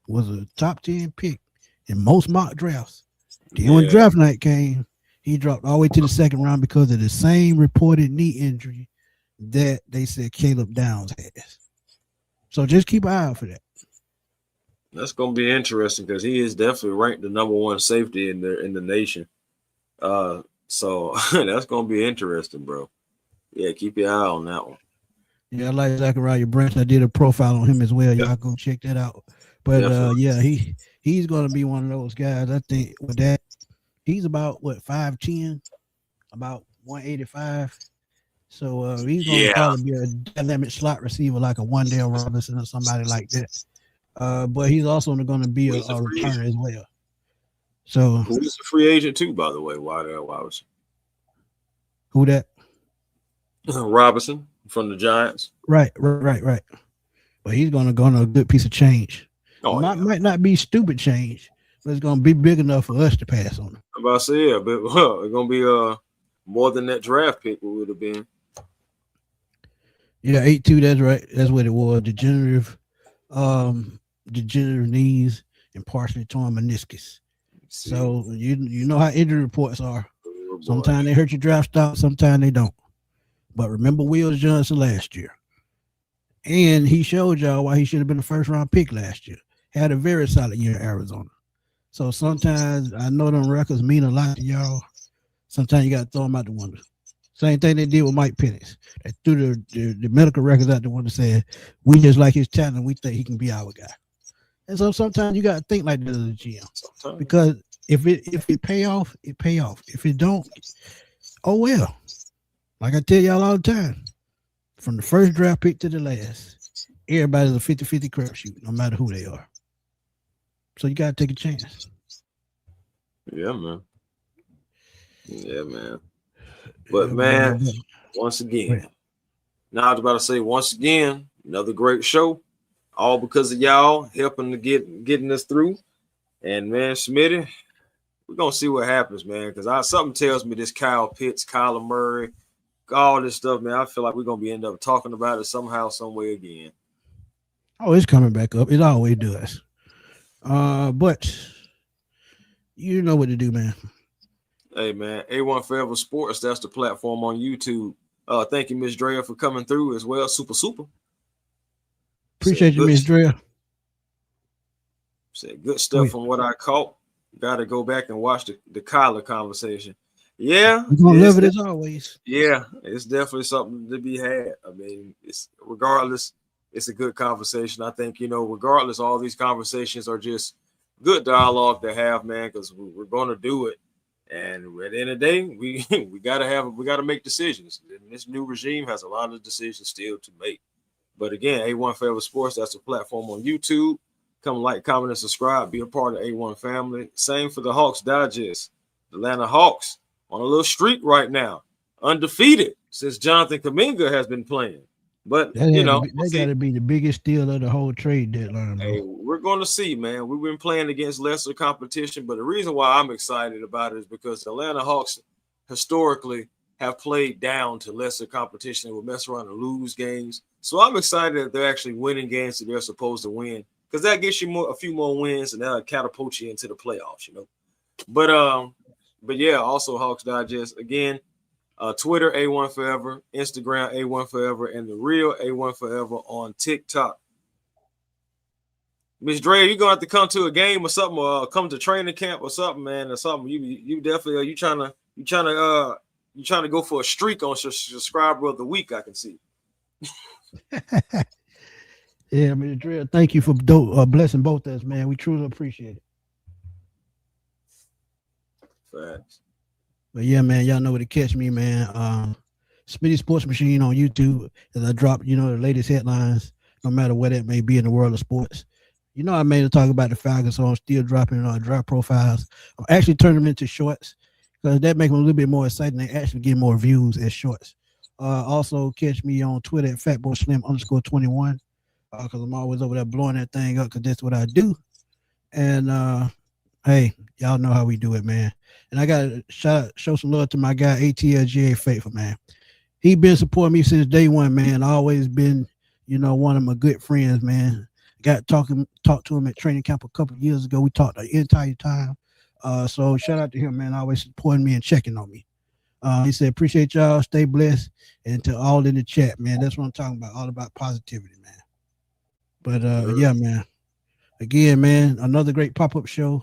was a top 10 pick in most mock drafts. Then when draft night came, he dropped all the way to the second round because of the same reported knee injury that they said Caleb Downs has. So just keep an eye out for that. That's gonna be interesting because he is definitely ranked the number 1 safety in the nation. So that's gonna be interesting, bro. Yeah, keep your eye on that one. Yeah, I like Zachariah Branch. I did a profile on him as well. Y'all go check that out. But yeah, he's gonna be one of those guys. I think with that, he's about 5'10", about 185. So he's gonna probably be a dynamic slot receiver like a Wandale Robinson or somebody like that. But he's also going to be a returner as well. So who's a free agent too, by the way? Wandale Robinson. Who that? Robinson from the Giants. Right. But he's going to go on a good piece of change. Might not be stupid change, but it's going to be big enough for us to pass on him. I'm about to say, yeah, but it's going to be more than that draft pick would have been. Yeah, 8'2", that's right. That's what it was. Degenerative knees and partially torn meniscus. So you know how injury reports are. Sometimes they hurt your draft stock, sometimes they don't. But remember Will Johnson last year. And he showed y'all why he should have been a first round pick last year. Had a very solid year in Arizona. So sometimes I know them records mean a lot to y'all. Sometimes you got to throw them out the window. Same thing they did with Mike Penix. They threw the medical records out the window, said, we just like his talent. We think he can be our guy. And so sometimes you got to think like that as a GM. Because if it pay off, it pay off. If it don't, oh well. Like I tell y'all all the time, from the first draft pick to the last, everybody's a 50-50 crapshoot, no matter who they are. So you got to take a chance. Yeah, man. Yeah, man. But, man, once again, now I was about to say, once again, another great show. All because of y'all helping to getting us through. And, man, Smitty, we're going to see what happens, man, because something tells me this Kyle Pitts, Kyler Murray, all this stuff, man, I feel like we're going to end up talking about it somehow, some way again. Oh, it's coming back up. It always does. But you know what to do, man. Hey, man, A1 Forever Sports, that's the platform on YouTube. Thank you, Miss Drea, for coming through as well. Super. Appreciate you, Miss Drea. Said good stuff from what I caught. Got to go back and watch the Kyler conversation. Yeah. We're going to love it as always. Yeah, it's definitely something to be had. I mean, regardless, it's a good conversation. I think, regardless, all these conversations are just good dialogue to have, man, because we're going to do it. And at the end of the day, we gotta make decisions. And this new regime has a lot of decisions still to make. But again, A1 Forever Sports, that's a platform on YouTube. Come like, comment, and subscribe. Be a part of A1 family. Same for the Hawks Digest. The Atlanta Hawks on a little streak right now, undefeated since Jonathan Kuminga has been playing. But that got to be the biggest steal of the whole trade deadline. Hey, we're going to see, man. We've been playing against lesser competition, but the reason why I'm excited about it is because the Atlanta Hawks historically have played down to lesser competition and will mess around and lose games. So I'm excited that they're actually winning games that they're supposed to win, because that gets you a few more wins and that'll catapult you into the playoffs, But yeah, also Hawks Digest again. Twitter, A1 Forever, Instagram, A1 Forever, and the real A1 Forever on TikTok. Miss Dre, you're gonna have to come to a game or something, or come to training camp or something, man, or something. You definitely you trying to go for a streak on subscriber of the week. I can see. Yeah, Miss Dre, thank you for blessing both of us, man. We truly appreciate it. Facts. But yeah, man, y'all know where to catch me, man. Smitty Sports Machine on YouTube, as I drop, the latest headlines, no matter what it may be in the world of sports. I made a talk about the Falcons, so I'm still dropping draft profiles. I'm actually turning them into shorts, because that makes them a little bit more exciting. They actually get more views as shorts. Also, catch me on Twitter at FatboySlim_21, because I'm always over there blowing that thing up, because that's what I do. And hey, y'all know how we do it, man. And I got to show some love to my guy, ATLGA Faithful, man. He been supporting me since day one, man. Always been, one of my good friends, man. Got talked to him at training camp a couple of years ago. We talked the entire time. So shout out to him, man. Always supporting me and checking on me. He said, appreciate y'all. Stay blessed. And to all in the chat, man. That's what I'm talking about. All about positivity, man. But yeah, man. Again, man, another great pop-up show.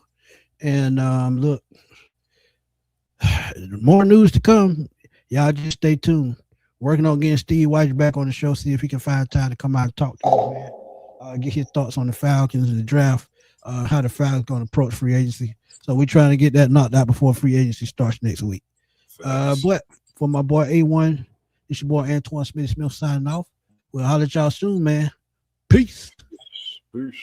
And look, more news to come. Y'all just stay tuned. Working on getting Steve White back on the show, see if he can find time to come out and talk to us, man. Get his thoughts on the Falcons and the draft, how the Falcons going to approach free agency. So we're trying to get that knocked out before free agency starts next week. But for my boy A1, it's your boy Antoine Smith signing off. We'll holler at y'all soon, man. Peace. Peace.